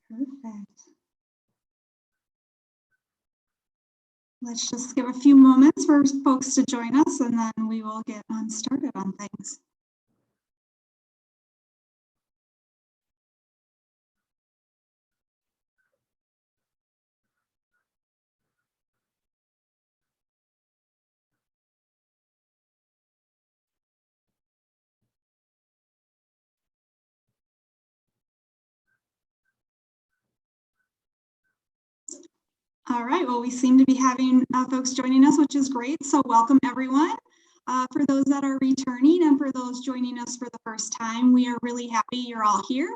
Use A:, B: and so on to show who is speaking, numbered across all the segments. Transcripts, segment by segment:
A: Perfect. Let's just give a few moments for folks to join us, and then we will get on started on things. All right, well, we seem to be having folks joining us, which is great. So welcome everyone. For those that are returning and for those joining us for the first time, we are really happy you're all here.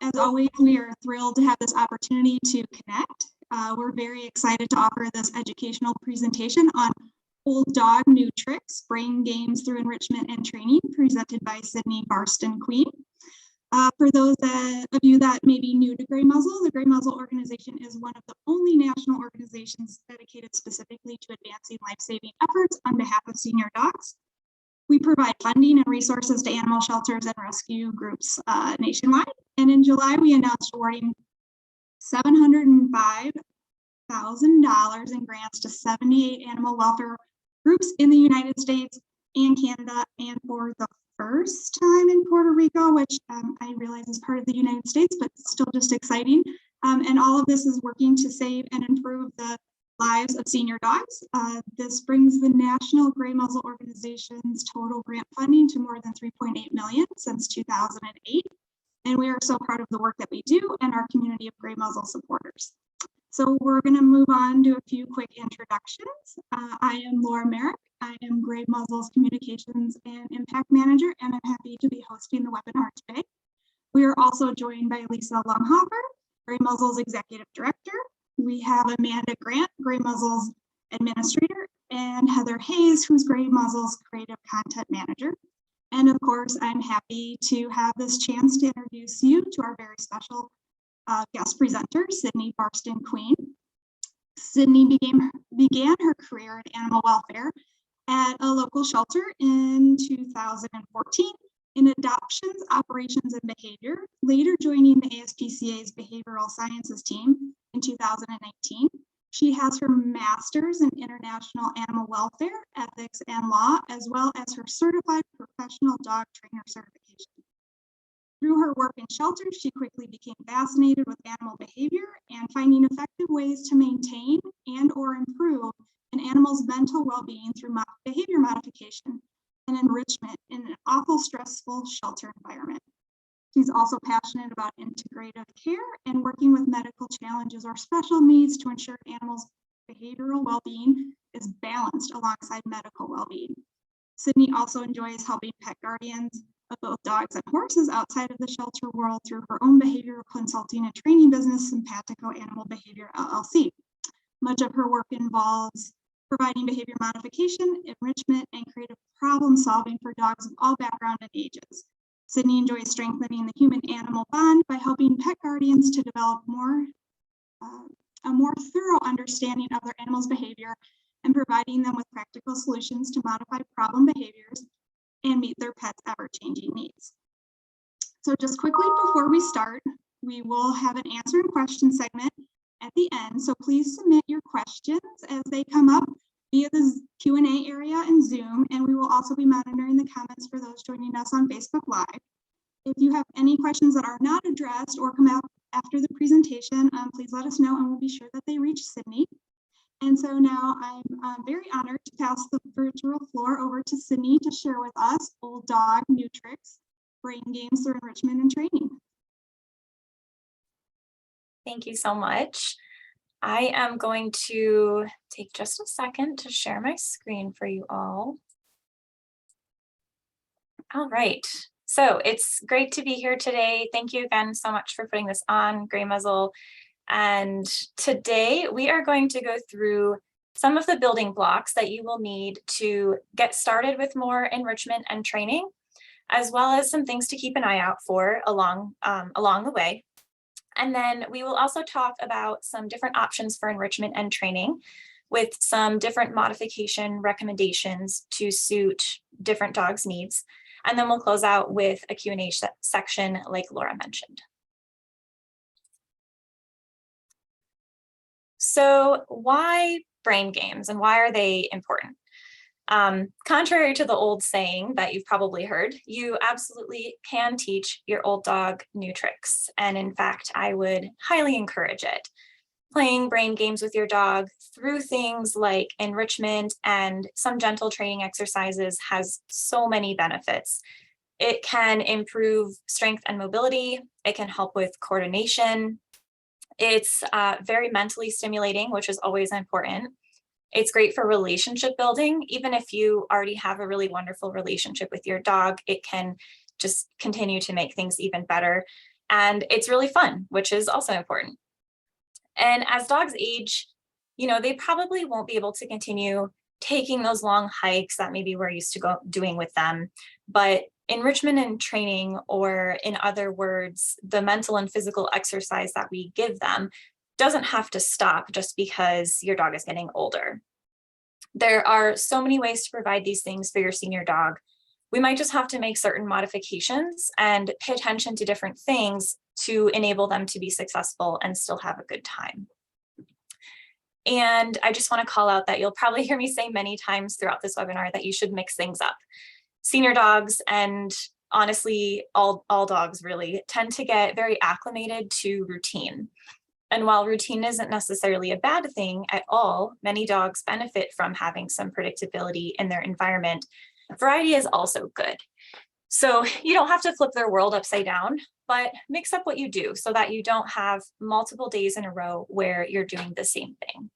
A: As always, we are thrilled to have this opportunity to connect. We're very excited to offer this educational presentation on Old Dog New Tricks, Brain Games through Enrichment and Training, presented by Sydney Barston Queen. For those of you that may be new to grey-muzzle, the grey-muzzle organization is one of the only national organizations dedicated specifically to advancing life-saving efforts on behalf of senior dogs. We provide funding and resources to animal shelters and rescue groups nationwide. And in July, we announced awarding $705,000 in grants to 78 animal welfare groups in the United States and Canada, and for the first time in Puerto Rico, which I realize is part of the United States, but still just exciting. And all of this is working to save and improve the lives of senior dogs. This brings the National Grey-Muzzle Organization's total grant funding to more than $3.8 million since 2008. And we are so proud of the work that we do and our community of grey-muzzle supporters. So we're going to move on to a few quick introductions. I am Laura Merrick. I am grey-muzzle's Communications and Impact Manager, and I'm happy to be hosting the webinar today. We are also joined by Lisa Lunghofer, grey-muzzle's Executive Director. We have Amanda Grant, grey-muzzle's Administrator, and Heather Hayes, who's grey-muzzle's Creative Content Manager. And of course, I'm happy to have this chance to introduce you to our very special guest presenter, Sydney Barston Queen. Sydney began her career in animal welfare at a local shelter in 2014 in adoptions, operations, and behavior, later joining the ASPCA's behavioral sciences team in 2019. She has her master's in international animal welfare, ethics, and law, as well as her certified professional dog trainer certification. Through her work in shelters, she quickly became fascinated with animal behavior and finding effective ways to maintain and or improve an animal's mental well-being through behavior modification and enrichment in an awful stressful shelter environment. She's also passionate about integrative care and working with medical challenges or special needs to ensure animals' behavioral well-being is balanced alongside medical well-being. Sydney also enjoys helping pet guardians of both dogs and horses outside of the shelter world through her own behavioral consulting and training business, Simpatico Animal Behavior LLC. Much of her work involves providing behavior modification, enrichment, and creative problem solving for dogs of all backgrounds and ages. Sydney enjoys strengthening the human-animal bond by helping pet guardians to develop a more thorough understanding of their animal's behavior and providing them with practical solutions to modify problem behaviors and meet their pets' ever-changing needs. So just quickly before we start, we will have an answer and question segment at the end. So please submit your questions as they come up via the Q&A area in Zoom, and we will also be monitoring the comments for those joining us on Facebook Live. If you have any questions that are not addressed or come out after the presentation, please let us know and we'll be sure that they reach Sydney. And so now I'm very honored to pass the virtual floor over to Sydney to share with us Old Dog New Tricks, Brain Games through Enrichment and Training.
B: Thank you so much. I am going to take just a second to share my screen for you all. All right, so it's great to be here today. Thank you again so much for putting this on, grey-muzzle. And today we are going to go through some of the building blocks that you will need to get started with more enrichment and training, as well as some things to keep an eye out for along the way. And then we will also talk about some different options for enrichment and training with some different modification recommendations to suit different dogs' needs. And then we'll close out with a Q&A section like Laura mentioned. So why brain games and why are they important? Contrary to the old saying that you've probably heard, you absolutely can teach your old dog new tricks. And in fact, I would highly encourage it. Playing brain games with your dog through things like enrichment and some gentle training exercises has so many benefits. It can improve strength and mobility. It can help with coordination. It's very mentally stimulating, which is always important. It's great for relationship building. Even if you already have a really wonderful relationship with your dog, it can just continue to make things even better. And it's really fun, which is also important. And as dogs age, they probably won't be able to continue taking those long hikes that maybe we're used to doing with them. But enrichment and training, or in other words, the mental and physical exercise that we give them, doesn't have to stop just because your dog is getting older. There are so many ways to provide these things for your senior dog. We might just have to make certain modifications and pay attention to different things to enable them to be successful and still have a good time. And I just want to call out that you'll probably hear me say many times throughout this webinar that you should mix things up. Senior dogs, and honestly, all dogs really, tend to get very acclimated to routine. And while routine isn't necessarily a bad thing at all, many dogs benefit from having some predictability in their environment. Variety is also good. So you don't have to flip their world upside down, but mix up what you do so that you don't have multiple days in a row where you're doing the same thing.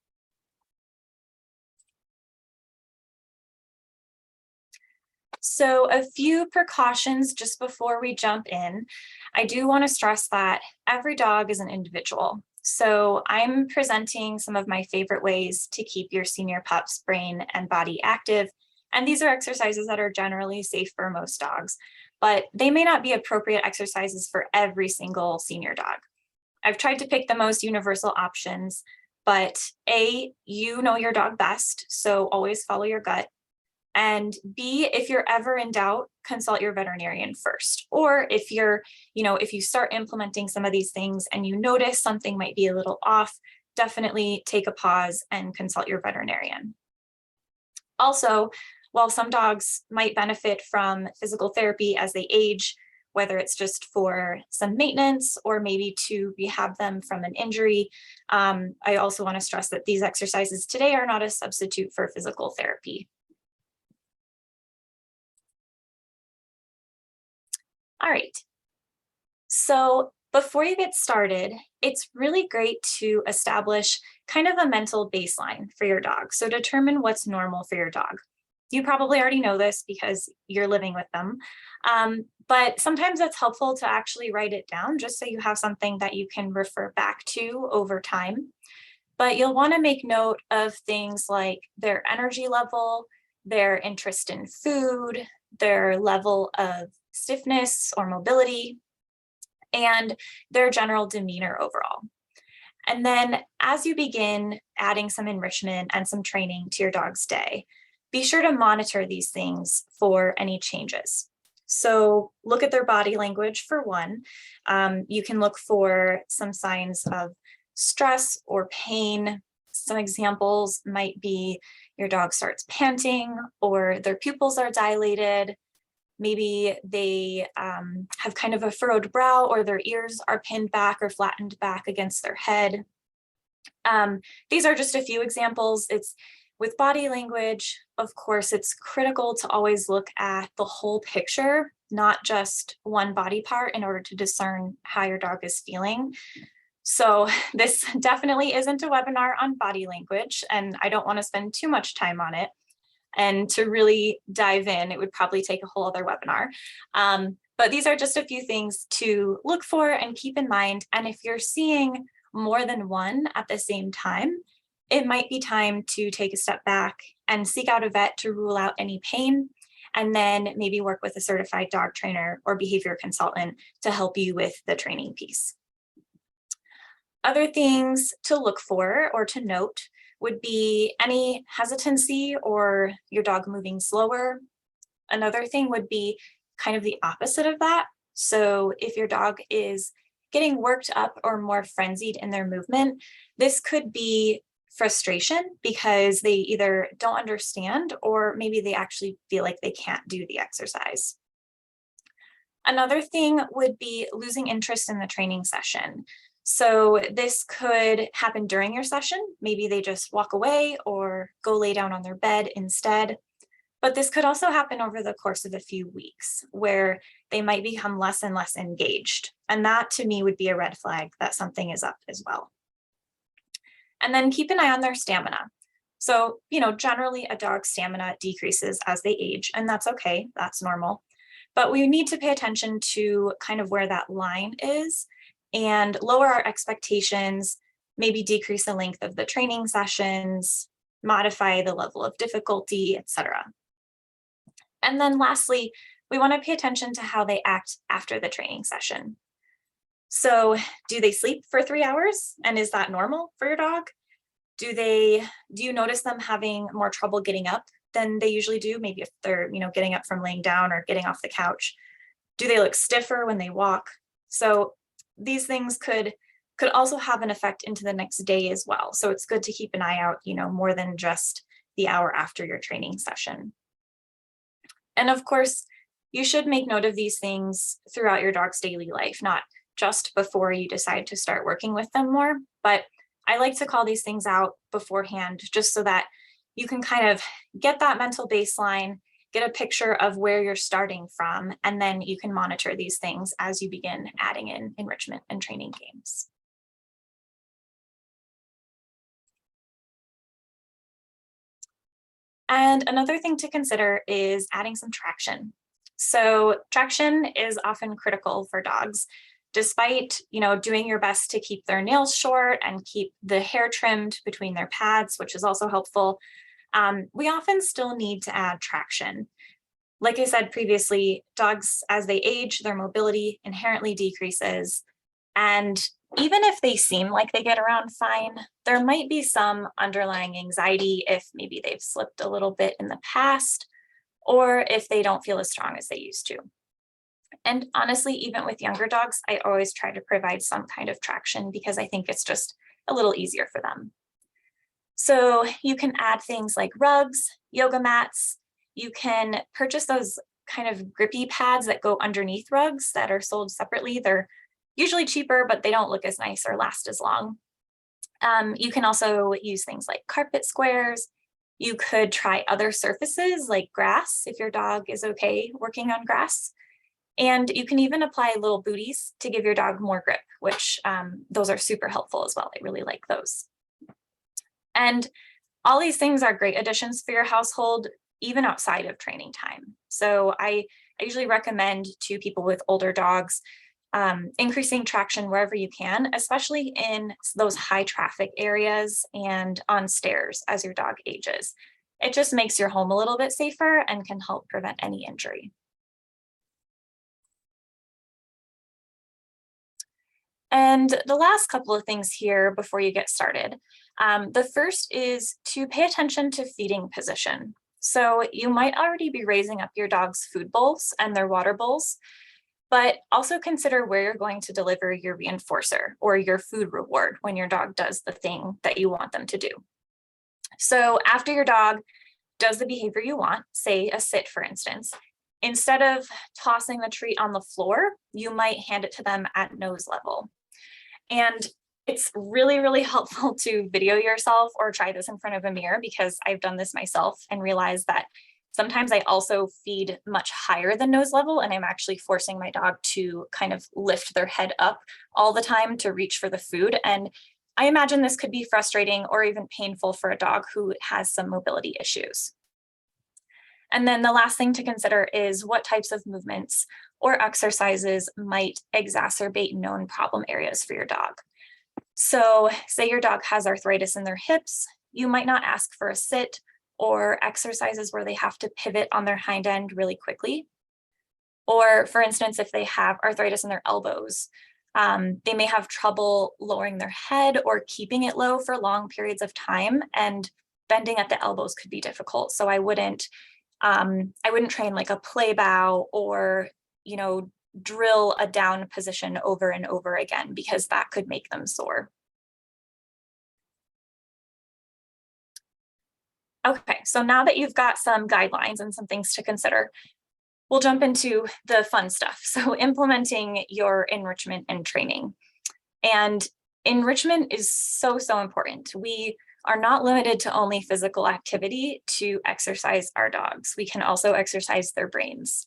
B: So a few precautions just before we jump in. I do want to stress that every dog is an individual. So I'm presenting some of my favorite ways to keep your senior pup's brain and body active. And these are exercises that are generally safe for most dogs, but they may not be appropriate exercises for every single senior dog. I've tried to pick the most universal options, but A, you know your dog best, so always follow your gut. And B, if you're ever in doubt, consult your veterinarian first. Or if if you start implementing some of these things and you notice something might be a little off, definitely take a pause and consult your veterinarian. Also, while some dogs might benefit from physical therapy as they age, whether it's just for some maintenance or maybe to rehab them from an injury, I also want to stress that these exercises today are not a substitute for physical therapy. All right, so before you get started, it's really great to establish kind of a mental baseline for your dog. So determine what's normal for your dog. You probably already know this because you're living with them, but sometimes it's helpful to actually write it down just so you have something that you can refer back to over time. But you'll want to make note of things like their energy level, their interest in food, their level of stiffness or mobility, and their general demeanor overall. And then as you begin adding some enrichment and some training to your dog's day, be sure to monitor these things for any changes. So look at their body language for one. You can look for some signs of stress or pain. Some examples might be your dog starts panting or their pupils are dilated. Maybe they have kind of a furrowed brow or their ears are pinned back or flattened back against their head. These are just a few examples. It's with body language, of course, it's critical to always look at the whole picture, not just one body part in order to discern how your dog is feeling. So this definitely isn't a webinar on body language, and I don't want to spend too much time on it. And to really dive in, it would probably take a whole other webinar. But these are just a few things to look for and keep in mind. And if you're seeing more than one at the same time, it might be time to take a step back and seek out a vet to rule out any pain, and then maybe work with a certified dog trainer or behavior consultant to help you with the training piece. Other things to look for or to note would be any hesitancy or your dog moving slower. Another thing would be kind of the opposite of that. So if your dog is getting worked up or more frenzied in their movement, this could be frustration because they either don't understand or maybe they actually feel like they can't do the exercise. Another thing would be losing interest in the training session. So this could happen during your session. Maybe they just walk away or go lay down on their bed instead. But this could also happen over the course of a few weeks where they might become less and less engaged. And that to me would be a red flag that something is up as well. And then keep an eye on their stamina. So, generally a dog's stamina decreases as they age, and that's okay, that's normal. But we need to pay attention to kind of where that line is and lower our expectations, maybe decrease the length of the training sessions, modify the level of difficulty, etc. And then lastly, we want to pay attention to how they act after the training session. So do they sleep for 3 hours? And is that normal for your dog? Do you notice them having more trouble getting up than they usually do? Maybe if they're, getting up from laying down or getting off the couch. Do they look stiffer when they walk? So these things could also have an effect into the next day as well. So it's good to keep an eye out, more than just the hour after your training session. And of course, you should make note of these things throughout your dog's daily life, not just before you decide to start working with them more. But I like to call these things out beforehand, just so that you can kind of get that mental baseline, get a picture of where you're starting from, and then you can monitor these things as you begin adding in enrichment and training games. And another thing to consider is adding some traction. So traction is often critical for dogs. Despite, doing your best to keep their nails short and keep the hair trimmed between their pads, which is also helpful, we often still need to add traction. Like I said previously, dogs, as they age, their mobility inherently decreases. And even if they seem like they get around fine, there might be some underlying anxiety if maybe they've slipped a little bit in the past, or if they don't feel as strong as they used to. And honestly, even with younger dogs, I always try to provide some kind of traction because I think it's just a little easier for them. So you can add things like rugs, yoga mats. You can purchase those kind of grippy pads that go underneath rugs that are sold separately. They're usually cheaper, but they don't look as nice or last as long. You can also use things like carpet squares. You could try other surfaces like grass if your dog is okay working on grass. And you can even apply little booties to give your dog more grip, which those are super helpful as well. I really like those. And all these things are great additions for your household, even outside of training time. So I usually recommend to people with older dogs increasing traction wherever you can, especially in those high traffic areas and on stairs as your dog ages. It just makes your home a little bit safer and can help prevent any injury. And the last couple of things here before you get started. The first is to pay attention to feeding position. So you might already be raising up your dog's food bowls and their water bowls, but also consider where you're going to deliver your reinforcer or your food reward when your dog does the thing that you want them to do. So after your dog does the behavior you want, say a sit, for instance, instead of tossing the treat on the floor, you might hand it to them at nose level. And it's really, really helpful to video yourself or try this in front of a mirror, because I've done this myself and realized that sometimes I also feed much higher than nose level, and I'm actually forcing my dog to kind of lift their head up all the time to reach for the food. And I imagine this could be frustrating or even painful for a dog who has some mobility issues. And then the last thing to consider is what types of movements or exercises might exacerbate known problem areas for your dog. So say your dog has arthritis in their hips, you might not ask for a sit or exercises where they have to pivot on their hind end really quickly. Or for instance, if they have arthritis in their elbows, they may have trouble lowering their head or keeping it low for long periods of time, and bending at the elbows could be difficult. So I wouldn't train like a play bow or, drill a down position over and over again, because that could make them sore. Okay, so now that you've got some guidelines and some things to consider, we'll jump into the fun stuff. So implementing your enrichment and training. And enrichment is so, so important. We are not limited to only physical activity to exercise our dogs. We can also exercise their brains.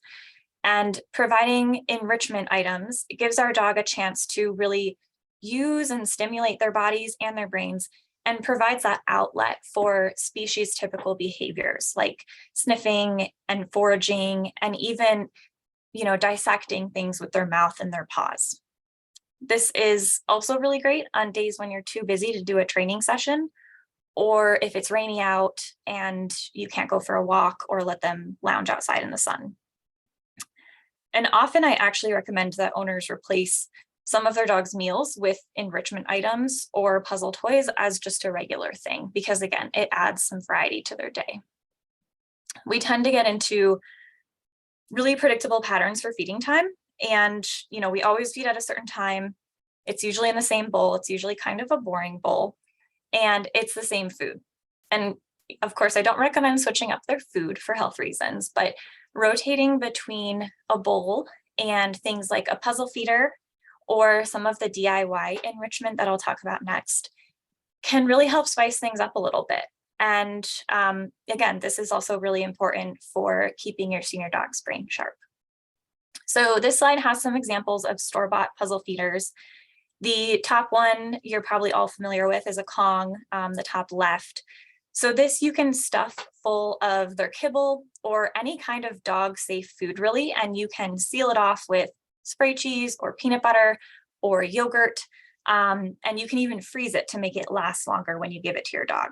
B: And providing enrichment items gives our dog a chance to really use and stimulate their bodies and their brains, and provides that outlet for species typical behaviors like sniffing and foraging, and even, dissecting things with their mouth and their paws. This is also really great on days when you're too busy to do a training session, or if it's rainy out and you can't go for a walk or let them lounge outside in the sun. And often I actually recommend that owners replace some of their dog's meals with enrichment items or puzzle toys as just a regular thing, because again, it adds some variety to their day. We tend to get into really predictable patterns for feeding time. And, we always feed at a certain time. It's usually in the same bowl. It's usually kind of a boring bowl, and it's the same food. And of course, I don't recommend switching up their food for health reasons, but rotating between a bowl and things like a puzzle feeder or some of the DIY enrichment that I'll talk about next can really help spice things up a little bit. And again, this is also really important for keeping your senior dog's brain sharp. So this slide has some examples of store-bought puzzle feeders. The top one you're probably all familiar with is a Kong, the top left. So this you can stuff full of their kibble or any kind of dog safe food really, and you can seal it off with spray cheese or peanut butter or yogurt. And you can even freeze it to make it last longer when you give it to your dog.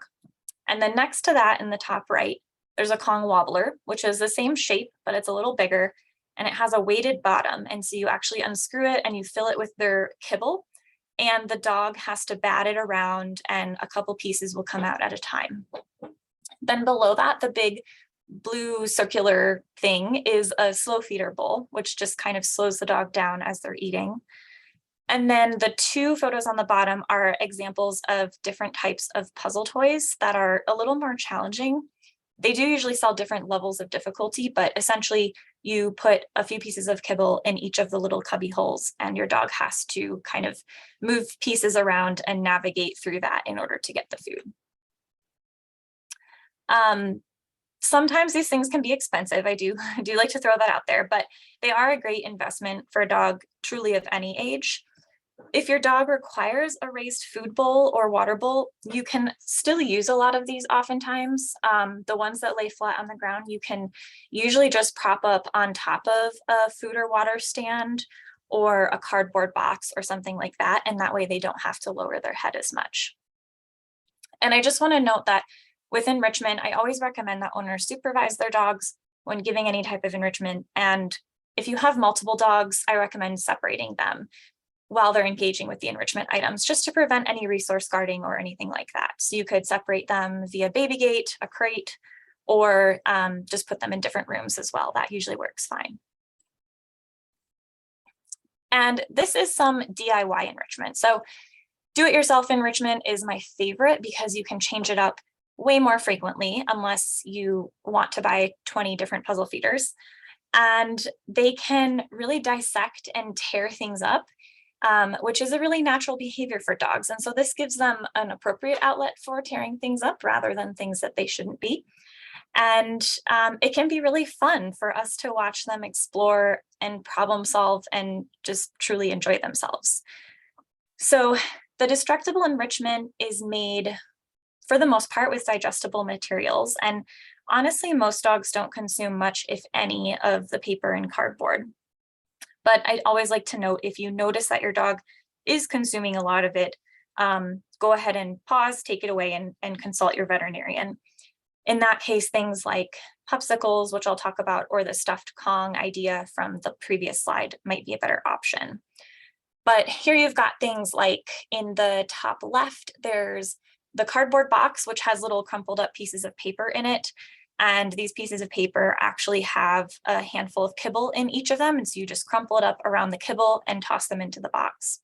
B: And then next to that in the top right, there's a Kong wobbler, which is the same shape, but it's a little bigger, and it has a weighted bottom. And so you actually unscrew it and you fill it with their kibble, and the dog has to bat it around and a couple pieces will come out at a time. Then below that, the big blue circular thing is a slow feeder bowl, which just kind of slows the dog down as they're eating. And then the two photos on the bottom are examples of different types of puzzle toys that are a little more challenging. They do usually sell different levels of difficulty, but essentially you put a few pieces of kibble in each of the little cubby holes, and your dog has to kind of move pieces around and navigate through that in order to get the food. Sometimes these things can be expensive. I do like to throw that out there, but they are a great investment for a dog truly of any age. If your dog requires a raised food bowl or water bowl, you can still use a lot of these oftentimes. The ones that lay flat on the ground, you can usually just prop up on top of a food or water stand or a cardboard box or something like that. And that way they don't have to lower their head as much. And I just want to note that with enrichment, I always recommend that owners supervise their dogs when giving any type of enrichment. And if you have multiple dogs, I recommend separating them while they're engaging with the enrichment items, just to prevent any resource guarding or anything like that. So you could separate them via baby gate, a crate, or just put them in different rooms as well. That usually works fine. And this is some DIY enrichment. So do-it-yourself enrichment is my favorite because you can change it up way more frequently unless you want to buy 20 different puzzle feeders. And they can really dissect and tear things up, which is a really natural behavior for dogs. And so this gives them an appropriate outlet for tearing things up rather than things that they shouldn't be. And it can be really fun for us to watch them explore and problem solve and just truly enjoy themselves. So the destructible enrichment is made for the most part with digestible materials. And honestly, most dogs don't consume much, if any, of the paper and cardboard. But I always like to note, if you notice that your dog is consuming a lot of it, go ahead and pause, take it away, and consult your veterinarian. In that case, things like popsicles, which I'll talk about, or the stuffed Kong idea from the previous slide might be a better option. But here you've got things like in the top left, there's the cardboard box, which has little crumpled up pieces of paper in it. And these pieces of paper actually have a handful of kibble in each of them. And so you just crumple it up around the kibble and toss them into the box.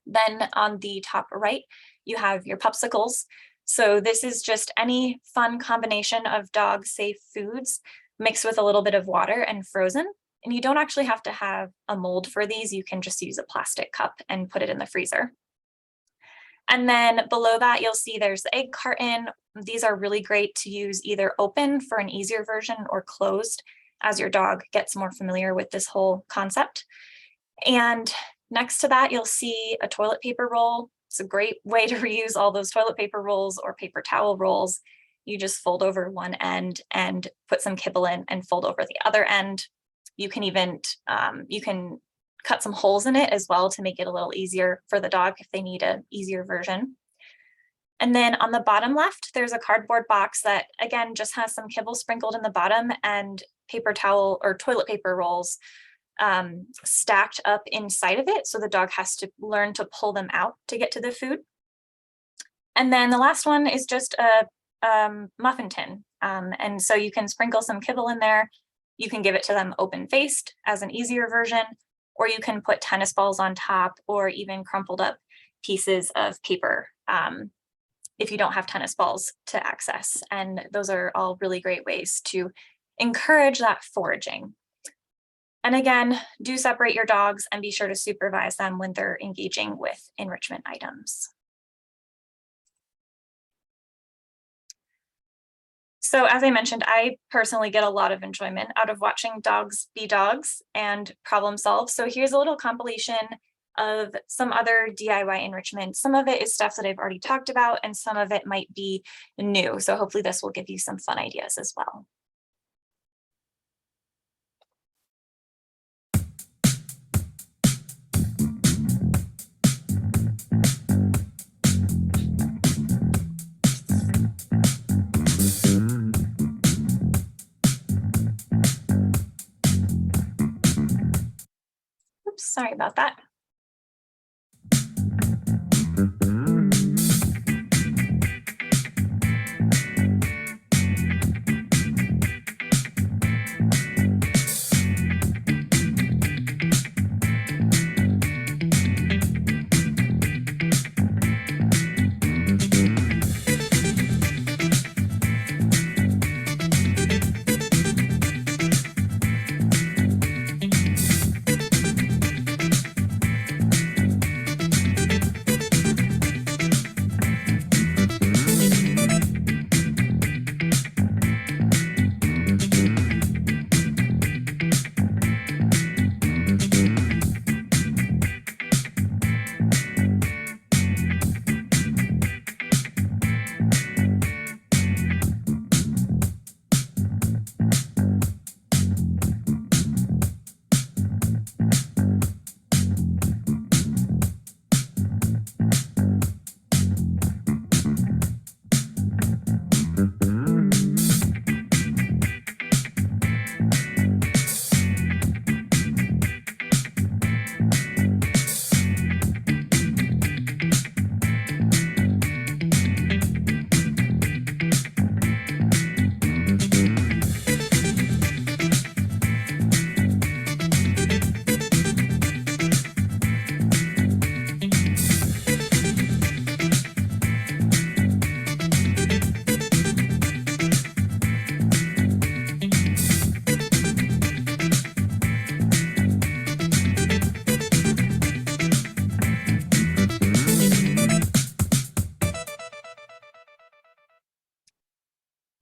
B: Then on the top right, you have your popsicles. So this is just any fun combination of dog safe foods mixed with a little bit of water and frozen. And you don't actually have to have a mold for these. You can just use a plastic cup and put it in the freezer. And then below that, you'll see there's the egg carton. These are really great to use either open for an easier version or closed as your dog gets more familiar with this whole concept. And next to that, you'll see a toilet paper roll. It's a great way to reuse all those toilet paper rolls or paper towel rolls. You just fold over one end and put some kibble in and fold over the other end. You can even, you can cut some holes in it as well to make it a little easier for the dog if they need an easier version. And then on the bottom left, there's a cardboard box that again just has some kibble sprinkled in the bottom and paper towel or toilet paper rolls stacked up inside of it. So the dog has to learn to pull them out to get to the food. And then the last one is just a muffin tin. And so you can sprinkle some kibble in there. You can give it to them open faced as an easier version, or you can put tennis balls on top or even crumpled up pieces of paper if you don't have tennis balls to access. And those are all really great ways to encourage that foraging. And again, do separate your dogs and be sure to supervise them when they're engaging with enrichment items. So as I mentioned, I personally get a lot of enjoyment out of watching dogs be dogs and problem solve. So here's a little compilation of some other DIY enrichment. Some of it is stuff that I've already talked about, and some of it might be new. So hopefully this will give you some fun ideas as well. Oops, sorry about that.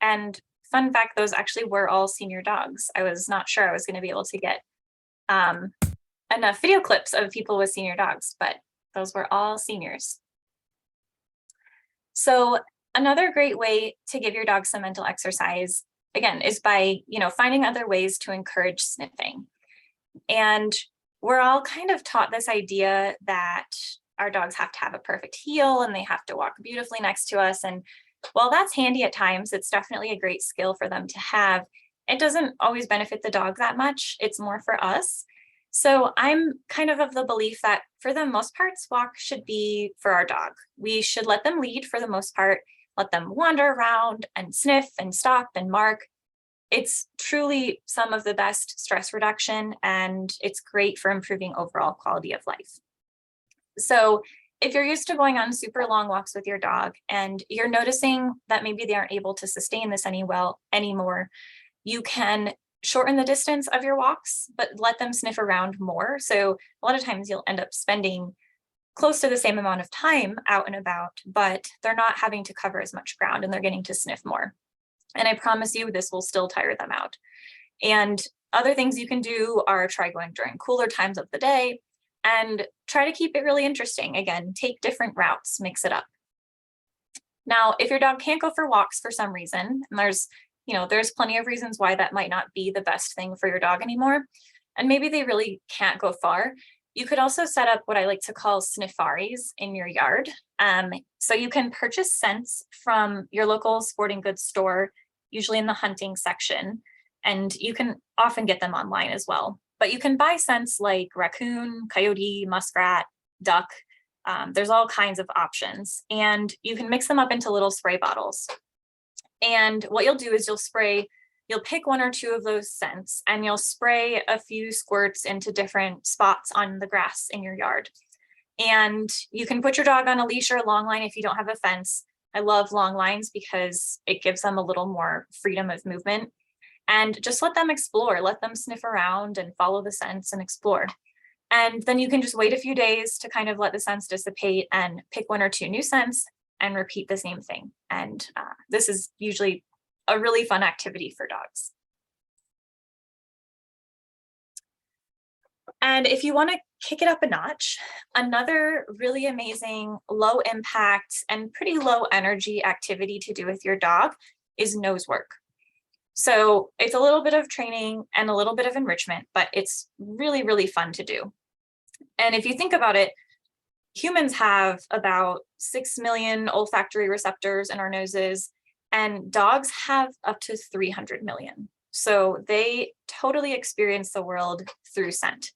B: And fun fact, those actually were all senior dogs. I was not sure I was going to be able to get enough video clips of people with senior dogs, but those were all seniors. So another great way to give your dog some mental exercise, again, is by, finding other ways to encourage sniffing. And we're all kind of taught this idea that our dogs have to have a perfect heel and they have to walk beautifully next to us. And while that's handy at times, it's definitely a great skill for them to have. It doesn't always benefit the dog that much. It's more for us. So I'm kind of the belief that for the most part, walk should be for our dog. We should let them lead for the most part, let them wander around and sniff and stop and mark. It's truly some of the best stress reduction, and it's great for improving overall quality of life. So if you're used to going on super long walks with your dog and you're noticing that maybe they aren't able to sustain this anymore, you can shorten the distance of your walks, but let them sniff around more. So a lot of times you'll end up spending close to the same amount of time out and about, but they're not having to cover as much ground and they're getting to sniff more. And I promise you, this will still tire them out. And other things you can do are try going during cooler times of the day and try to keep it really interesting. Again, take different routes, mix it up. Now, if your dog can't go for walks for some reason, and there's plenty of reasons why that might not be the best thing for your dog anymore, and maybe they really can't go far, you could also set up what I like to call sniffaries in your yard. So you can purchase scents from your local sporting goods store, usually in the hunting section, and you can often get them online as well. But you can buy scents like raccoon, coyote, muskrat, duck. There's all kinds of options, and you can mix them up into little spray bottles. And what you'll do is you'll pick one or two of those scents and you'll spray a few squirts into different spots on the grass in your yard. And you can put your dog on a leash or a long line if you don't have a fence. I love long lines because it gives them a little more freedom of movement. And just let them explore, let them sniff around and follow the scents and explore. And then you can just wait a few days to kind of let the scents dissipate and pick one or two new scents and repeat the same thing. And this is usually a really fun activity for dogs. And if you want to kick it up a notch, another really amazing low impact and pretty low energy activity to do with your dog is nose work. So it's a little bit of training and a little bit of enrichment, but it's really, really fun to do. And if you think about it, humans have about 6 million olfactory receptors in our noses, and dogs have up to 300 million. So they totally experience the world through scent.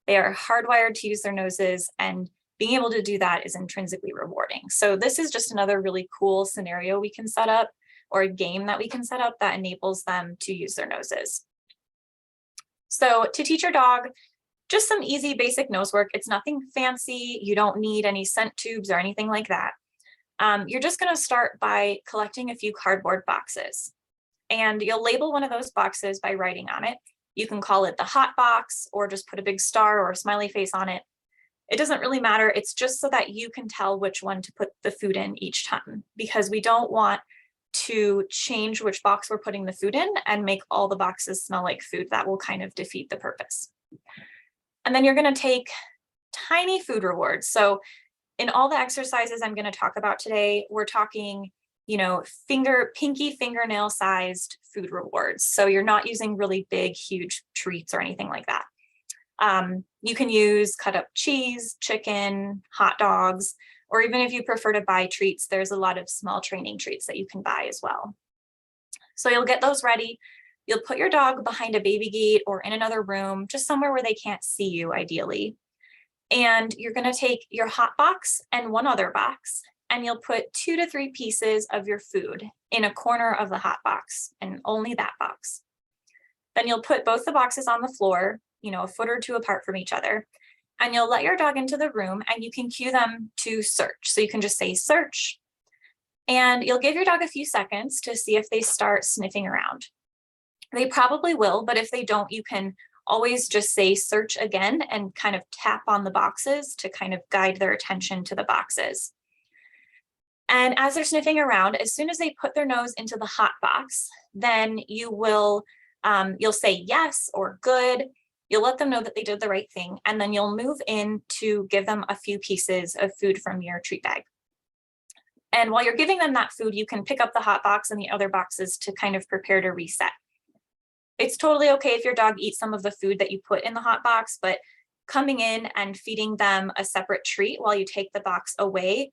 B: They are hardwired to use their noses, and being able to do that is intrinsically rewarding. So this is just another really cool scenario we can set up, or a game that we can set up that enables them to use their noses. So to teach your dog just some easy basic nose work, it's nothing fancy. You don't need any scent tubes or anything like that. You're just going to start by collecting a few cardboard boxes, and you'll label one of those boxes by writing on it. You can call it the hot box or just put a big star or a smiley face on it. It doesn't really matter. It's just so that you can tell which one to put the food in each time, because we don't want to change which box we're putting the food in and make all the boxes smell like food. That will kind of defeat the purpose. And then you're going to take tiny food rewards. So in all the exercises I'm going to talk about today, we're talking, pinky fingernail sized food rewards. So you're not using really big, huge treats or anything like that. You can use cut up cheese, chicken, hot dogs, or even if you prefer to buy treats, there's a lot of small training treats that you can buy as well. So you'll get those ready. You'll put your dog behind a baby gate or in another room, just somewhere where they can't see you ideally. And you're going to take your hot box and one other box, and you'll put 2 to 3 pieces of your food in a corner of the hot box, and only that box. Then you'll put both the boxes on the floor, a foot or two apart from each other, and you'll let your dog into the room, and you can cue them to search. So you can just say search, and you'll give your dog a few seconds to see if they start sniffing around. They probably will, but if they don't, you can always just say search again and kind of tap on the boxes to kind of guide their attention to the boxes. And as they're sniffing around, as soon as they put their nose into the hot box, then you'll say yes or good. You'll let them know that they did the right thing, and then you'll move in to give them a few pieces of food from your treat bag. And while you're giving them that food, you can pick up the hot box and the other boxes to kind of prepare to reset. It's totally okay if your dog eats some of the food that you put in the hot box, but coming in and feeding them a separate treat while you take the box away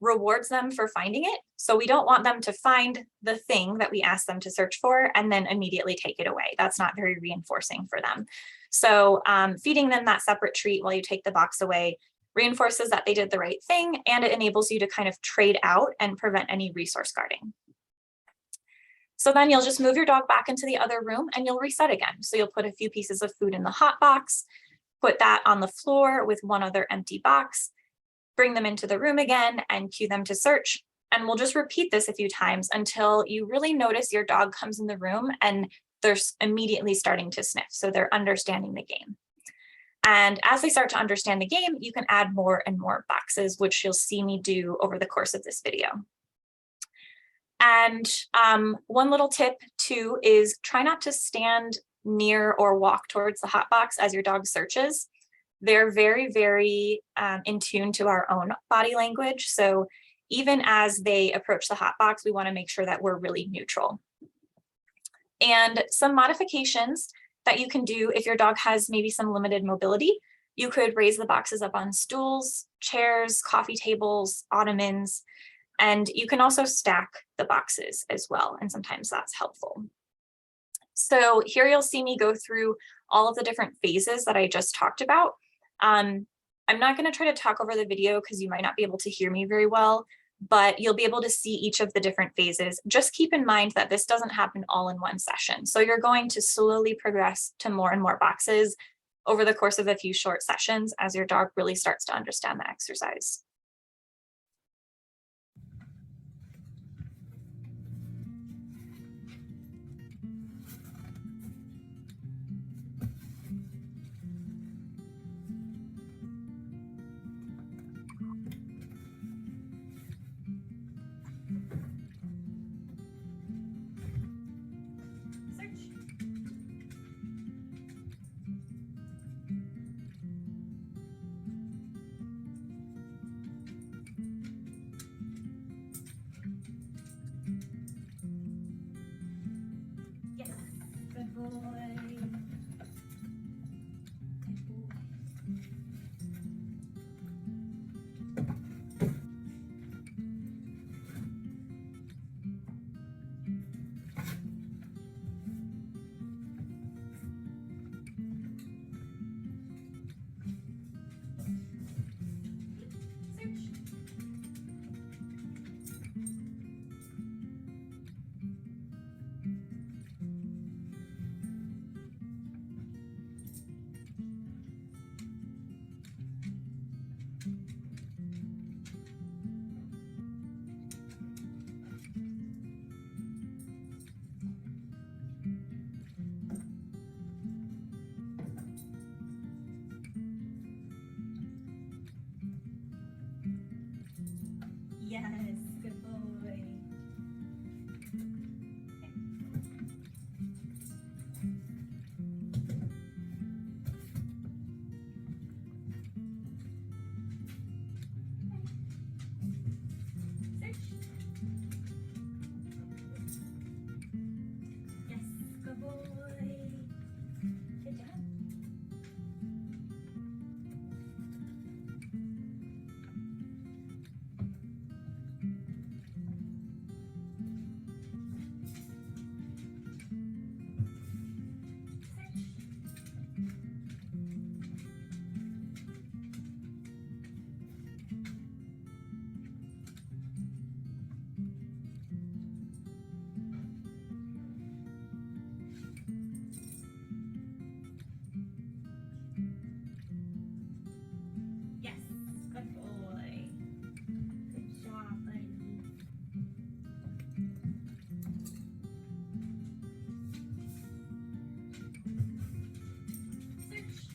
B: rewards them for finding it. So we don't want them to find the thing that we asked them to search for and then immediately take it away. That's not very reinforcing for them. So feeding them that separate treat while you take the box away reinforces that they did the right thing, and it enables you to kind of trade out and prevent any resource guarding. So then you'll just move your dog back into the other room and you'll reset again. So you'll put a few pieces of food in the hot box, put that on the floor with one other empty box, bring them into the room again and cue them to search. And we'll just repeat this a few times until you really notice your dog comes in the room and they're immediately starting to sniff. So they're understanding the game. And as they start to understand the game, you can add more and more boxes, which you'll see me do over the course of this video. And one little tip too is try not to stand near or walk towards the hot box as your dog searches. They're very, very in tune to our own body language. So even as they approach the hot box, we want to make sure that we're really neutral. And some modifications that you can do if your dog has maybe some limited mobility, you could raise the boxes up on stools, chairs, coffee tables, ottomans, and you can also stack the boxes as well. And sometimes that's helpful. So here you'll see me go through all of the different phases that I just talked about. I'm not going to try to talk over the video because you might not be able to hear me very well, but you'll be able to see each of the different phases. Just keep in mind that this doesn't happen all in one session. So you're going to slowly progress to more and more boxes over the course of a few short sessions as your dog really starts to understand the exercise. Yes, good boy. Search. Yes, good boy. Good job. Yes, good boy. Good job, buddy. Search.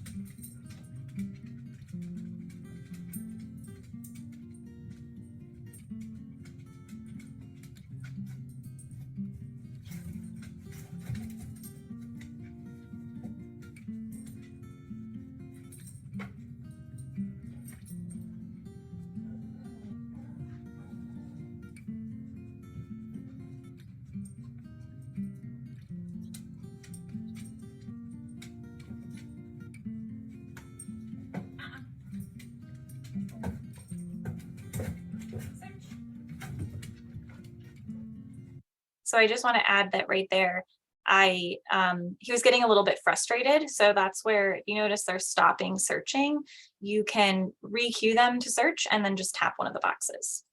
B: So I just want to add that right there, he was getting a little bit frustrated. So that's where, if you notice they're stopping searching, you can re-cue them to search and then just tap one of the boxes.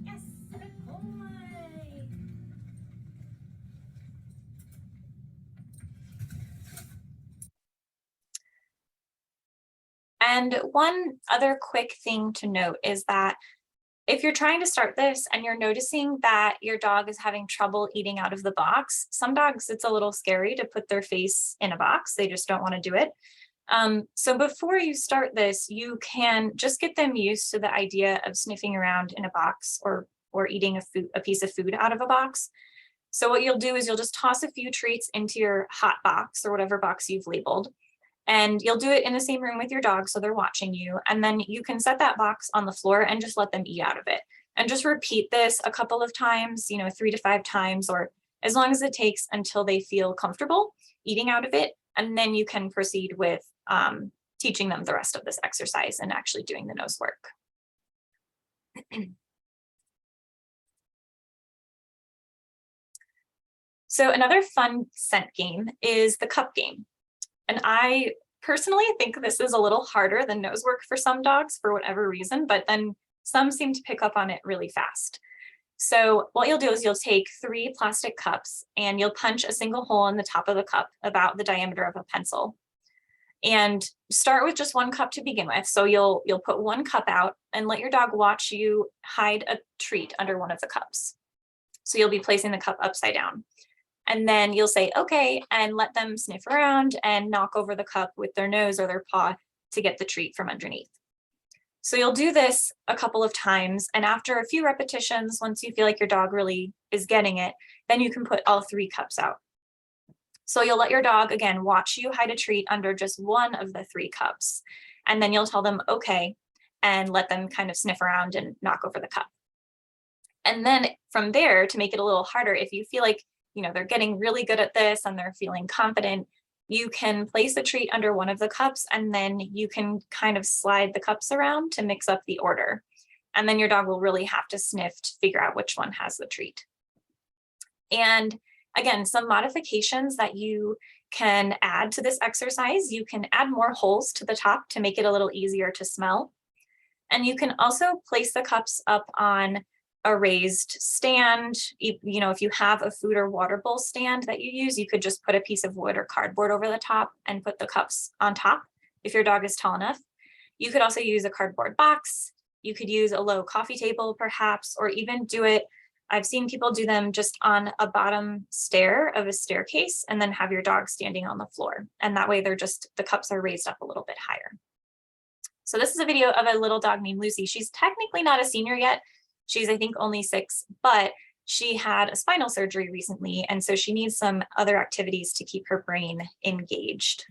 B: Yes, good boy. And one other quick thing to note is that if you're trying to start this and you're noticing that your dog is having trouble eating out of the box, some dogs, it's a little scary to put their face in a box. They just don't want to do it. So before you start this, you can just get them used to the idea of sniffing around in a box or eating a piece of food out of a box. So what you'll do is you'll just toss a few treats into your hot box or whatever box you've labeled. And you'll do it in the same room with your dog, so they're watching you. And then you can set that box on the floor and just let them eat out of it. And just repeat this a couple of times, 3 to 5 times, or as long as it takes until they feel comfortable eating out of it. And then you can proceed with teaching them the rest of this exercise and actually doing the nose work. So another fun scent game is the cup game. And I personally think this is a little harder than nose work for some dogs for whatever reason, but then some seem to pick up on it really fast. So what you'll do is you'll take 3 plastic cups and you'll punch a single hole in the top of the cup about the diameter of a pencil. And start with just 1 cup to begin with. So you'll put 1 cup out and let your dog watch you hide a treat under one of the cups. So you'll be placing the cup upside down. And then you'll say, okay, and let them sniff around and knock over the cup with their nose or their paw to get the treat from underneath. So you'll do this a couple of times. And after a few repetitions, once you feel like your dog really is getting it, then you can put all 3 cups out. So you'll let your dog, again, watch you hide a treat under just 1 of the 3 cups. And then you'll tell them, okay, and let them kind of sniff around and knock over the cup. And then from there, to make it a little harder, if you feel like they're getting really good at this and they're feeling confident, you can place a treat under one of the cups and then you can kind of slide the cups around to mix up the order. And then your dog will really have to sniff to figure out which one has the treat. And again, some modifications that you can add to this exercise, you can add more holes to the top to make it a little easier to smell. And you can also place the cups up on a raised stand. If you have a food or water bowl stand that you use, you could just put a piece of wood or cardboard over the top and put the cups on top if your dog is tall enough. You could also use a cardboard box. You could use a low coffee table perhaps, or even do it, I've seen people do them just on a bottom stair of a staircase and then have your dog standing on the floor. And that way the cups are raised up a little bit higher. So this is a video of a little dog named Lucy. She's technically not a senior yet. She's, I think, only 6, but she had a spinal surgery recently. And so she needs some other activities to keep her brain engaged.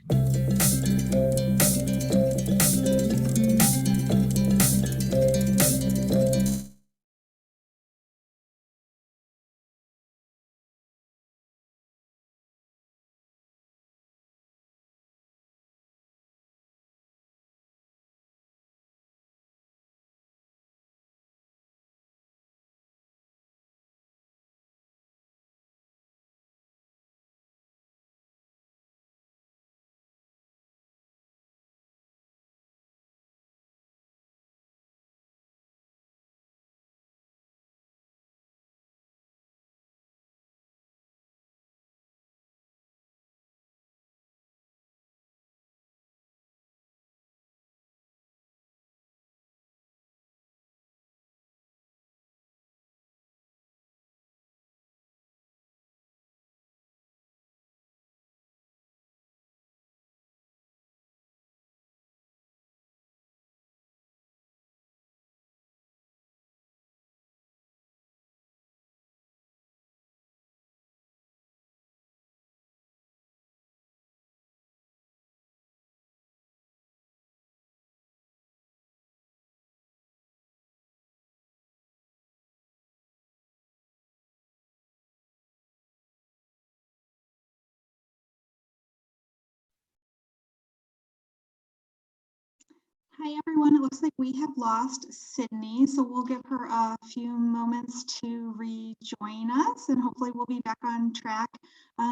A: Hi, everyone. It looks like we have lost Sydney, so we'll give her a few moments to rejoin us, and hopefully we'll be back on track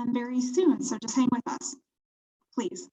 A: very soon. So just hang with us, please.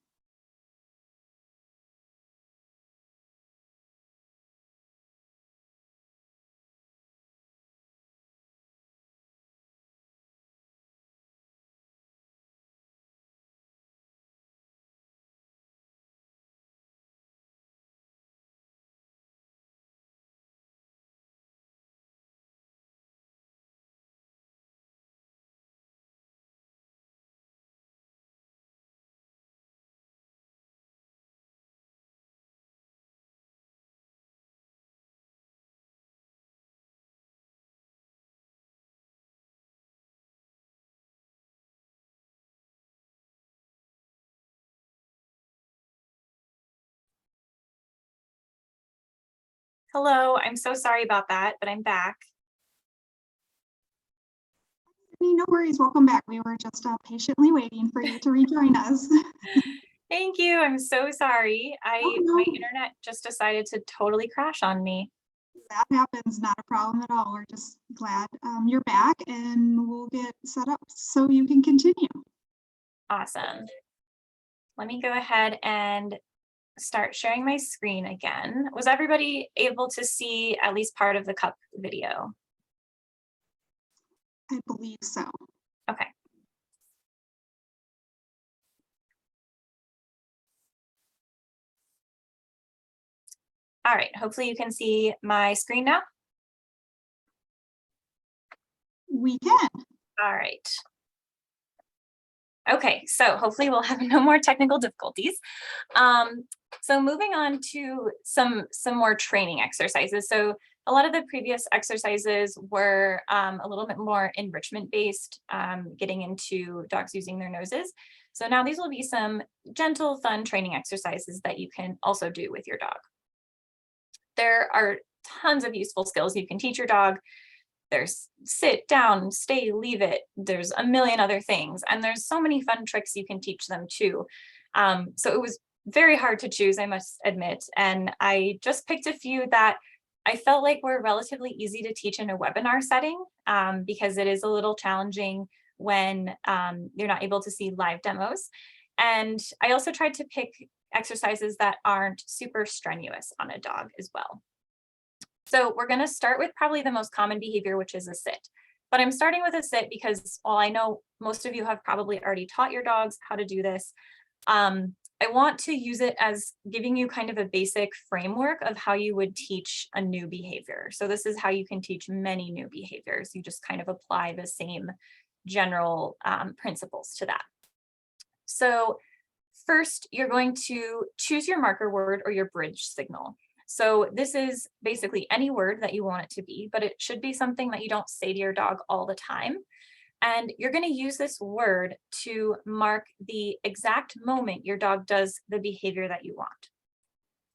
B: Hello, I'm so sorry about that, but I'm back.
A: Sydney, no worries. Welcome back. We were just patiently waiting for you to rejoin us.
B: Thank you. I'm so sorry.
A: Oh, no,
B: My internet just decided to totally crash on me.
A: that happens. Not a problem at all. We're just glad you're back, and we'll get set up so you can continue.
B: Awesome. Let me go ahead and start sharing my screen again. Was everybody able to see at least part of the cup video?
A: I believe so.
B: Okay. All right, hopefully you can see my screen now.
A: We can.
B: All right. Okay, so hopefully we'll have no more technical difficulties. So moving on to some more training exercises. So a lot of the previous exercises were a little bit more enrichment based, getting into dogs using their noses. So now these will be some gentle, fun training exercises that you can also do with your dog. There are tons of useful skills you can teach your dog. There's sit, down, stay, leave it. There's a million other things. And there's so many fun tricks you can teach them too. So it was very hard to choose, I must admit. And I just picked a few that I felt like were relatively easy to teach in a webinar setting, because it is a little challenging when you're not able to see live demos. And I also tried to pick exercises that aren't super strenuous on a dog as well. So we're going to start with probably the most common behavior, which is a sit. But I'm starting with a sit because while I know most of you have probably already taught your dogs how to do this, I want to use it as giving you kind of a basic framework of how you would teach a new behavior. So this is how you can teach many new behaviors. You just kind of apply the same general principles to that. So first, you're going to choose your marker word or your bridge signal. So this is basically any word that you want it to be, but it should be something that you don't say to your dog all the time. And you're going to use this word to mark the exact moment your dog does the behavior that you want.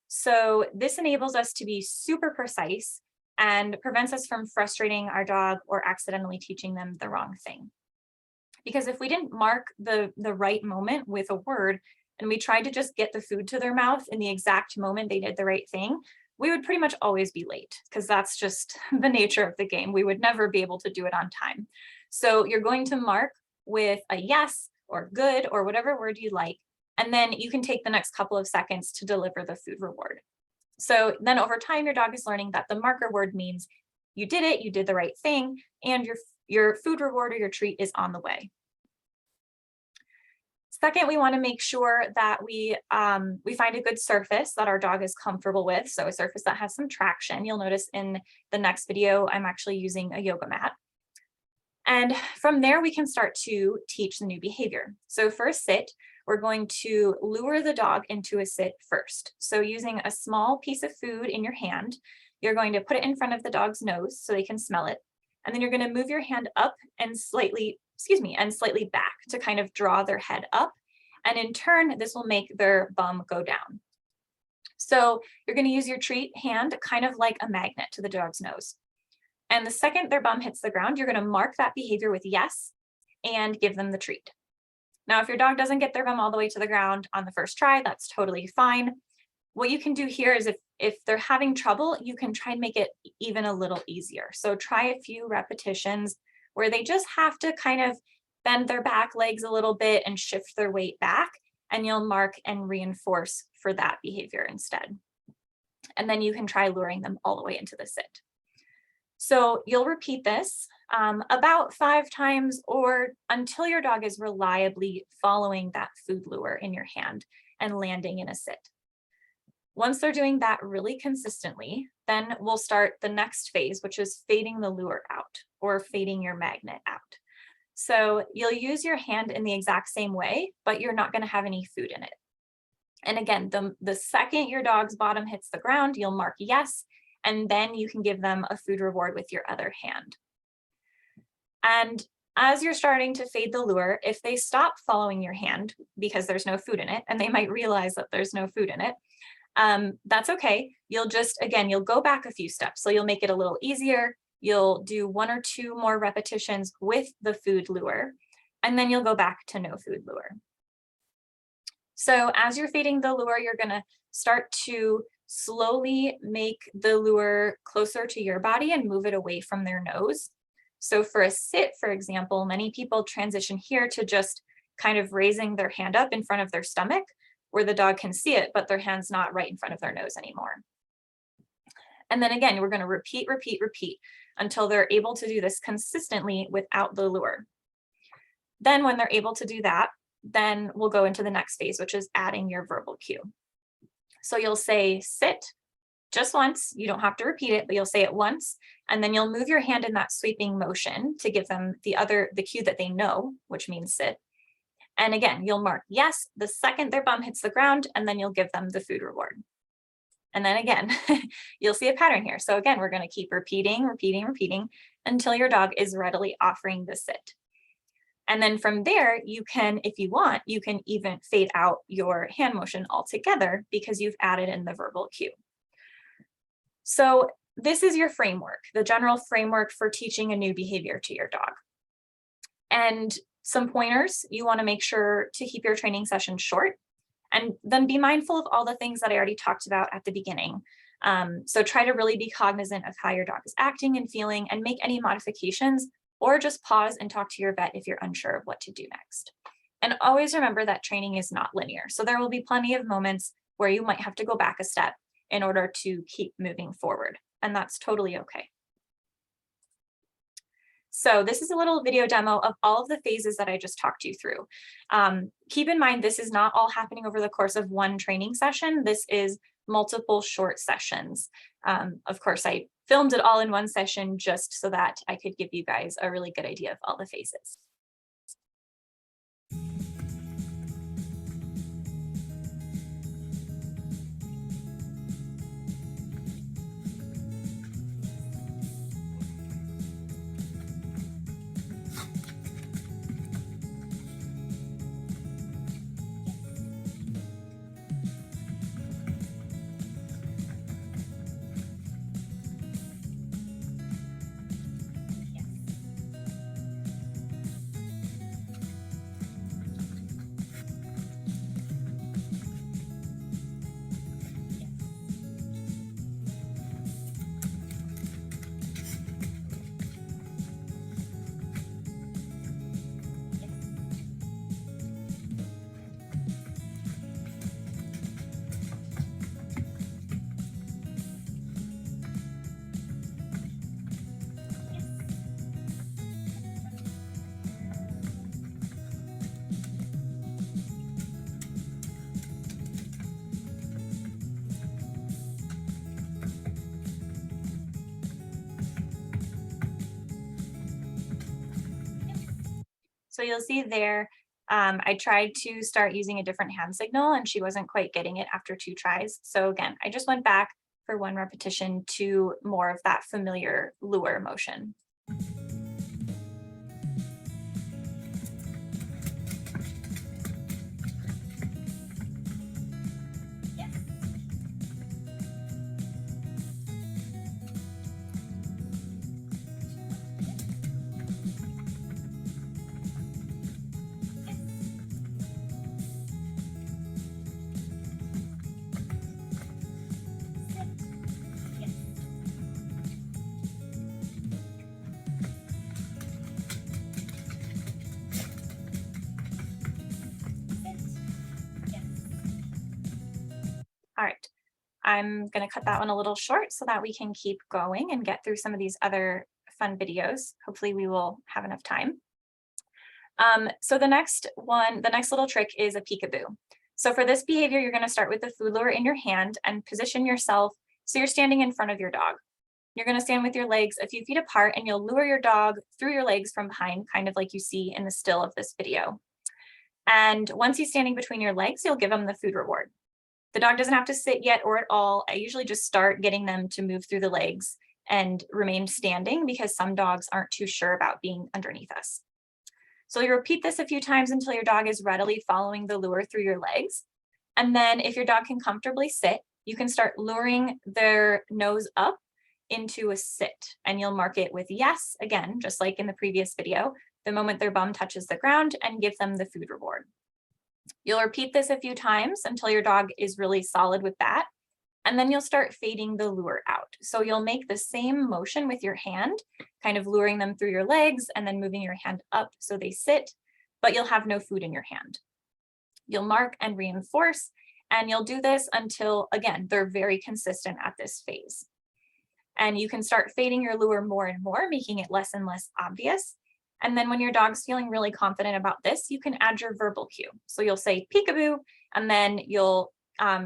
B: So this enables us to be super precise and prevents us from frustrating our dog or accidentally teaching them the wrong thing. Because if we didn't mark the right moment with a word, and we tried to just get the food to their mouth in the exact moment they did the right thing, we would pretty much always be late, because that's just the nature of the game. We would never be able to do it on time. So you're going to mark with a yes or good or whatever word you like, and then you can take the next couple of seconds to deliver the food reward. So then over time, your dog is learning that the marker word means you did it, you did the right thing, and your food reward or your treat is on the way. Second, we want to make sure that we find a good surface that our dog is comfortable with. So a surface that has some traction. You'll notice in the next video, I'm actually using a yoga mat. And from there, we can start to teach the new behavior. So for a sit, we're going to lure the dog into a sit first. So using a small piece of food in your hand, you're going to put it in front of the dog's nose so they can smell it. And then you're going to move your hand up and slightly back to kind of draw their head up. And in turn, this will make their bum go down. So you're going to use your treat hand kind of like a magnet to the dog's nose. And the second their bum hits the ground, you're going to mark that behavior with yes and give them the treat. Now, if your dog doesn't get their bum all the way to the ground on the first try, that's totally fine. what you can do here is if they're having trouble, you can try and make it even a little easier. So try a few repetitions where they just have to kind of bend their back legs a little bit and shift their weight back, and you'll mark and reinforce for that behavior instead. And then you can try luring them all the way into the sit. So you'll repeat this about 5 times or until your dog is reliably following that food lure in your hand and landing in a sit. Once they're doing that really consistently, then we'll start the next phase, which is fading the lure out or fading your magnet out. So you'll use your hand in the exact same way, but you're not going to have any food in it. And again, the second your dog's bottom hits the ground, you'll mark yes, and then you can give them a food reward with your other hand. And as you're starting to fade the lure, if they stop following your hand because there's no food in it, and they might realize that there's no food in it, that's okay. You'll just, again, you'll go back a few steps. So you'll make it a little easier. You'll do 1 or 2 more repetitions with the food lure, and then you'll go back to no food lure. So as you're fading the lure, you're going to start to slowly make the lure closer to your body and move it away from their nose. So for a sit, for example, many people transition here to just kind of raising their hand up in front of their stomach where the dog can see it, but their hand's not right in front of their nose anymore. And then again, we're going to repeat until they're able to do this consistently without the lure. Then when they're able to do that, then we'll go into the next phase, which is adding your verbal cue. So you'll say sit just once. You don't have to repeat it, but you'll say it once, and then you'll move your hand in that sweeping motion to give them the cue that they know, which means sit. And again, you'll mark yes the second their bum hits the ground, and then you'll give them the food reward. And then again, you'll see a pattern here. So again, we're going to keep repeating until your dog is readily offering the sit. And then from there, you can, if you want, you can even fade out your hand motion altogether because you've added in the verbal cue. So this is your framework, the general framework for teaching a new behavior to your dog. And some pointers: you want to make sure to keep your training session short, and then be mindful of all the things that I already talked about at the beginning. So try to really be cognizant of how your dog is acting and feeling, and make any modifications, or just pause and talk to your vet if you're unsure of what to do next. And always remember that training is not linear. So there will be plenty of moments where you might have to go back a step in order to keep moving forward, and that's totally okay. So this is a little video demo of all of the phases that I just talked you through. Keep in mind, this is not all happening over the course of one training session. This is multiple short sessions. Of course, I filmed it all in one session just so that I could give you guys a really good idea of all the phases. So you'll see there, I tried to start using a different hand signal and she wasn't quite getting it after 2 tries. So again, I just went back for 1 repetition to more of that familiar lure motion. I'm going to cut that one a little short so that we can keep going and get through some of these other fun videos. Hopefully we will have enough time. So the next little trick is a peekaboo. So for this behavior, you're going to start with the food lure in your hand and position yourself so you're standing in front of your dog. You're going to stand with your legs a few feet apart, and you'll lure your dog through your legs from behind, kind of like you see in the still of this video. And once he's standing between your legs, you'll give him the food reward. The dog doesn't have to sit yet or at all. I usually just start getting them to move through the legs and remain standing because some dogs aren't too sure about being underneath us. So you repeat this a few times until your dog is readily following the lure through your legs. And then if your dog can comfortably sit, you can start luring their nose up into a sit, and you'll mark it with yes, again, just like in the previous video, the moment their bum touches the ground, and give them the food reward. You'll repeat this a few times until your dog is really solid with that. And then you'll start fading the lure out. So you'll make the same motion with your hand, kind of luring them through your legs and then moving your hand up so they sit, but you'll have no food in your hand. You'll mark and reinforce, and you'll do this until, again, they're very consistent at this phase. And you can start fading your lure more and more, making it less and less obvious. And then when your dog's feeling really confident about this, you can add your verbal cue. So you'll say peekaboo, and then you'll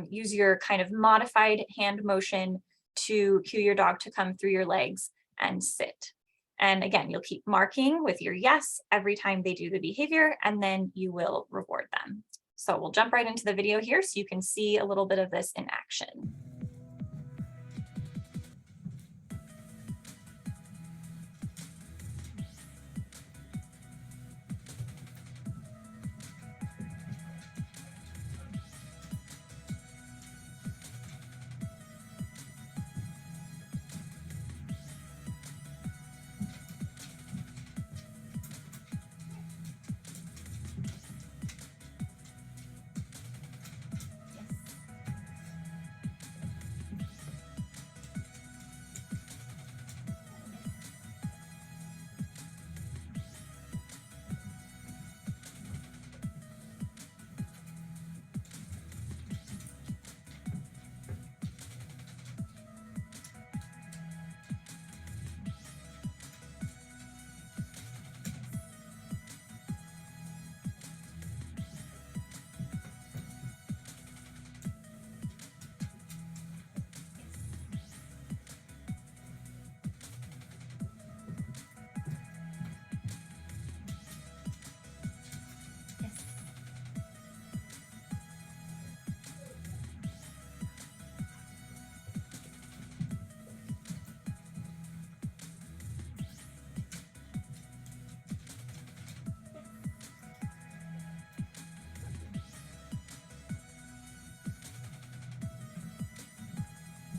B: use your kind of modified hand motion to cue your dog to come through your legs and sit. And again, you'll keep marking with your yes every time they do the behavior, and then you will reward them. So we'll jump right into the video here so you can see a little bit of this in action.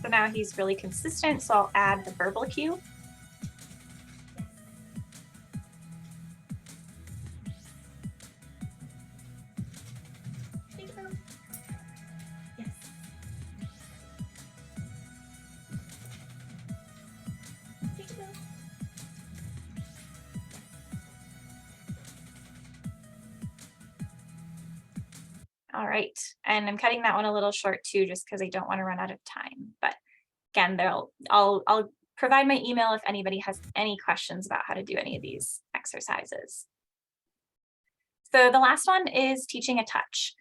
B: So now he's really consistent, so I'll add the verbal cue. All right, and I'm cutting that one a little short too, just because I don't want to run out of time. But again, I'll provide my email if anybody has any questions about how to do any of these exercises. So the last one is teaching a touch.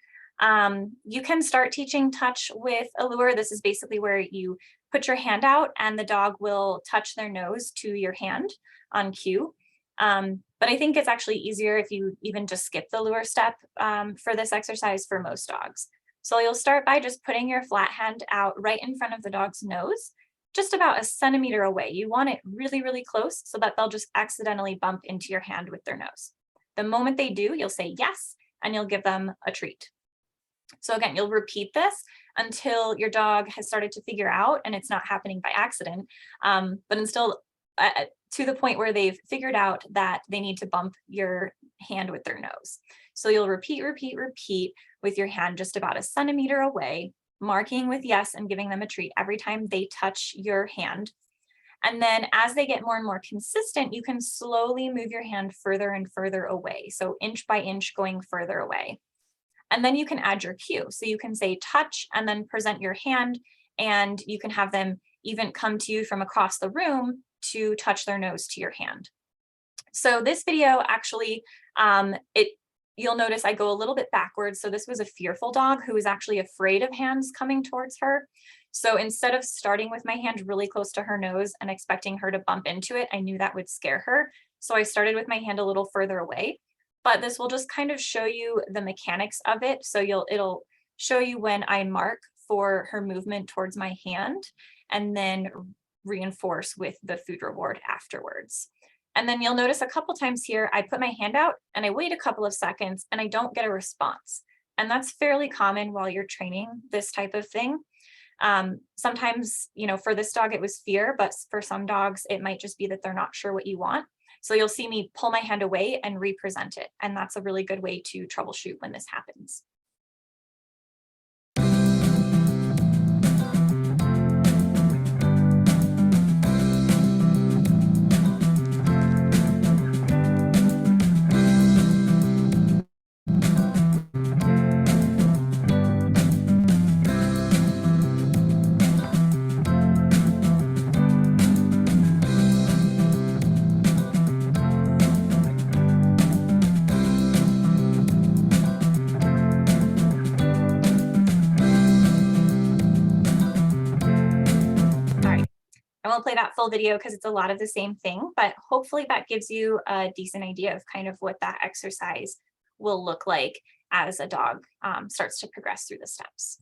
B: You can start teaching touch with a lure. This is basically where you put your hand out and the dog will touch their nose to your hand on cue. But I think it's actually easier if you even just skip the lure step for this exercise for most dogs. So you'll start by just putting your flat hand out right in front of the dog's nose, just about a centimeter away. You want it really, really close so that they'll just accidentally bump into your hand with their nose. The moment they do, you'll say yes, and you'll give them a treat. So again, you'll repeat this until your dog has started to figure out, and it's not happening by accident, but until to the point where they've figured out that they need to bump your hand with their nose. So you'll repeat, repeat, repeat with your hand just about a centimeter away, marking with yes and giving them a treat every time they touch your hand. And then as they get more and more consistent, you can slowly move your hand further and further away. So inch by inch going further away. And then you can add your cue. So you can say touch and then present your hand And you can have them even come to you from across the room to touch their nose to your hand. So this video actually, you'll notice I go a little bit backwards. So this was a fearful dog who was actually afraid of hands coming towards her. So instead of starting with my hand really close to her nose and expecting her to bump into it, I knew that would scare her. So I started with my hand a little further away, but this will just kind of show you the mechanics of it. So it'll show you when I mark for her movement towards my hand and then reinforce with the food reward afterwards. And then you'll notice a couple times here, I put my hand out and I wait a couple of seconds and I don't get a response. And that's fairly common while you're training this type of thing. Sometimes, for this dog, it was fear, but for some dogs, it might just be that they're not sure what you want. So you'll see me pull my hand away and represent it. And that's a really good way to troubleshoot when this happens. I won't play that full video because it's a lot of the same thing, but hopefully that gives you a decent idea of kind of what that exercise will look like as a dog starts to progress through the steps.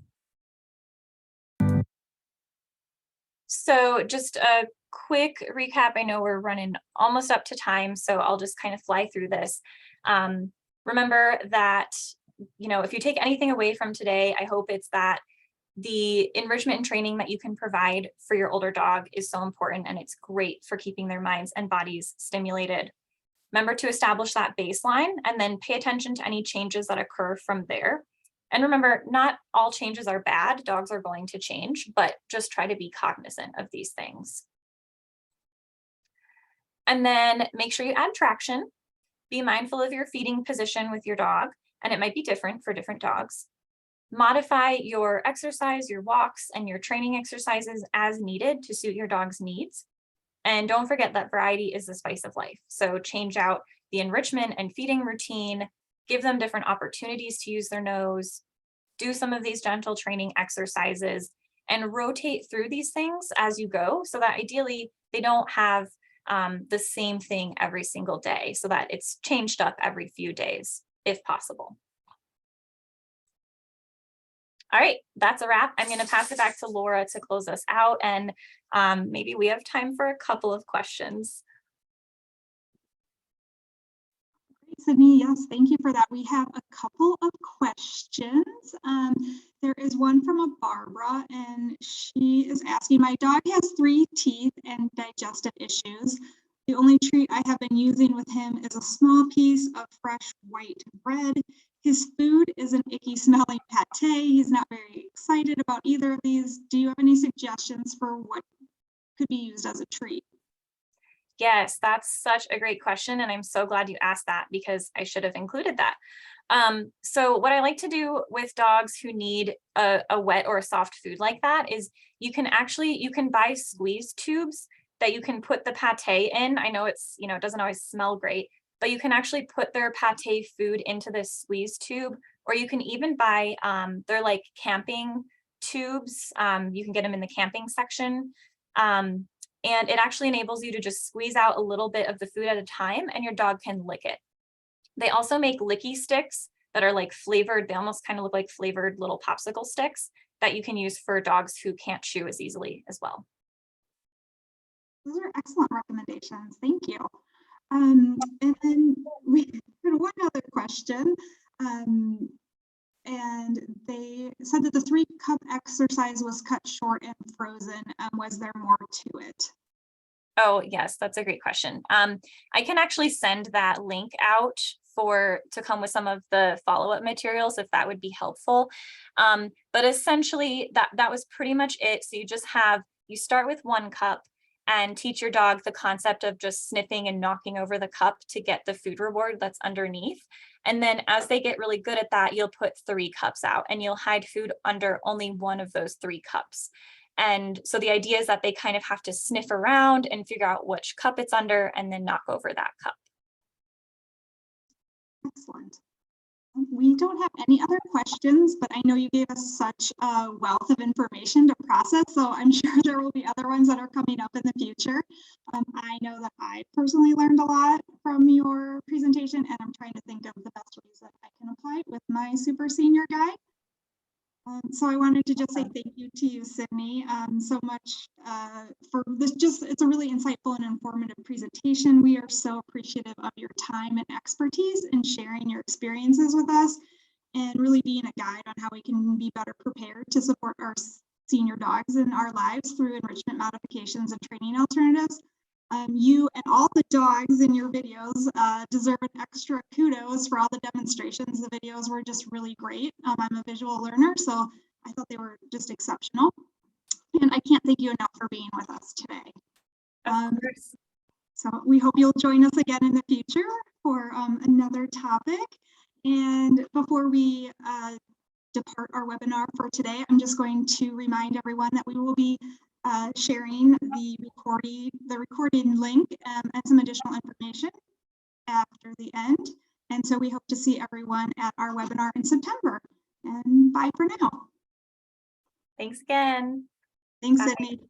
B: So just a quick recap. I know we're running almost up to time, so I'll just kind of fly through this. Remember that, if you take anything away from today, I hope it's that the enrichment and training that you can provide for your older dog is so important, and it's great for keeping their minds and bodies stimulated. Remember to establish that baseline and then pay attention to any changes that occur from there. And remember, not all changes are bad. Dogs are going to change, but just try to be cognizant of these things. And then make sure you add traction. Be mindful of your feeding position with your dog, and it might be different for different dogs. Modify your exercise, your walks, and your training exercises as needed to suit your dog's needs. And don't forget that variety is the spice of life. So change out the enrichment and feeding routine, give them different opportunities to use their nose, do some of these gentle training exercises, and rotate through these things as you go so that ideally they don't have the same thing every single day, so that it's changed up every few days if possible. All right, that's a wrap. I'm going to pass it back to Laura to close us out, and maybe we have time for a couple of questions.
A: Sydney, yes, thank you for that. We have a couple of questions. There is one from a Barbara, and she is asking, my dog has 3 teeth and digestive issues. The only treat I have been using with him is a small piece of fresh white bread. His food is an icky smelling pate. He's not very excited about either of these. Do you have any suggestions for what could be used as a treat?
B: Yes, that's such a great question. And I'm so glad you asked that because I should have included that. So what I like to do with dogs who need a wet or a soft food like that is you can buy squeeze tubes that you can put the pate in. I know it doesn't always smell great, but you can actually put their pate food into this squeeze tube, or you can even buy, they're like camping tubes. You can get them in the camping section. And it actually enables you to just squeeze out a little bit of the food at a time and your dog can lick it. They also make licky sticks that are like flavored. They almost kind of look like flavored little popsicle sticks that you can use for dogs who can't chew as easily as well.
A: Those are excellent recommendations. Thank you. And then we had one other question. And they said that the 3-cup exercise was cut short and frozen. Was there more to it?
B: Oh, yes, that's a great question. I can actually send that link out to come with some of the follow-up materials if that would be helpful. But essentially that was pretty much it. So you start with 1 cup and teach your dog the concept of just sniffing and knocking over the cup to get the food reward that's underneath. And then as they get really good at that, you'll put 3 cups out and you'll hide food under only one of those 3 cups. And so the idea is that they kind of have to sniff around and figure out which cup it's under and then knock over that cup.
A: Excellent. We don't have any other questions, but I know you gave us such a wealth of information to process, so I'm sure there will be other ones that are coming up in the future. I know that I personally learned a lot from your presentation, and I'm trying to think of the best ways that I can apply it with my super senior guy. So I wanted to just say thank you to you, Sydney, so much for this. It's a really insightful and informative presentation. We are so appreciative of your time and expertise in sharing your experiences with us and really being a guide on how we can be better prepared to support our senior dogs in our lives through enrichment modifications and training alternatives. You and all the dogs in your videos deserve an extra kudos for all the demonstrations. The videos were just really great. I'm a visual learner, so I thought they were just exceptional. And I can't thank you enough for being with us today.
B: Of course.
A: So we hope you'll join us again in the future for another topic. And before we depart our webinar for today, I'm just going to remind everyone that we will be sharing the recording link and some additional information after the end. And so we hope to see everyone at our webinar in September. And bye for now.
B: Thanks again.
A: Thanks,
B: Bye.
A: Sydney.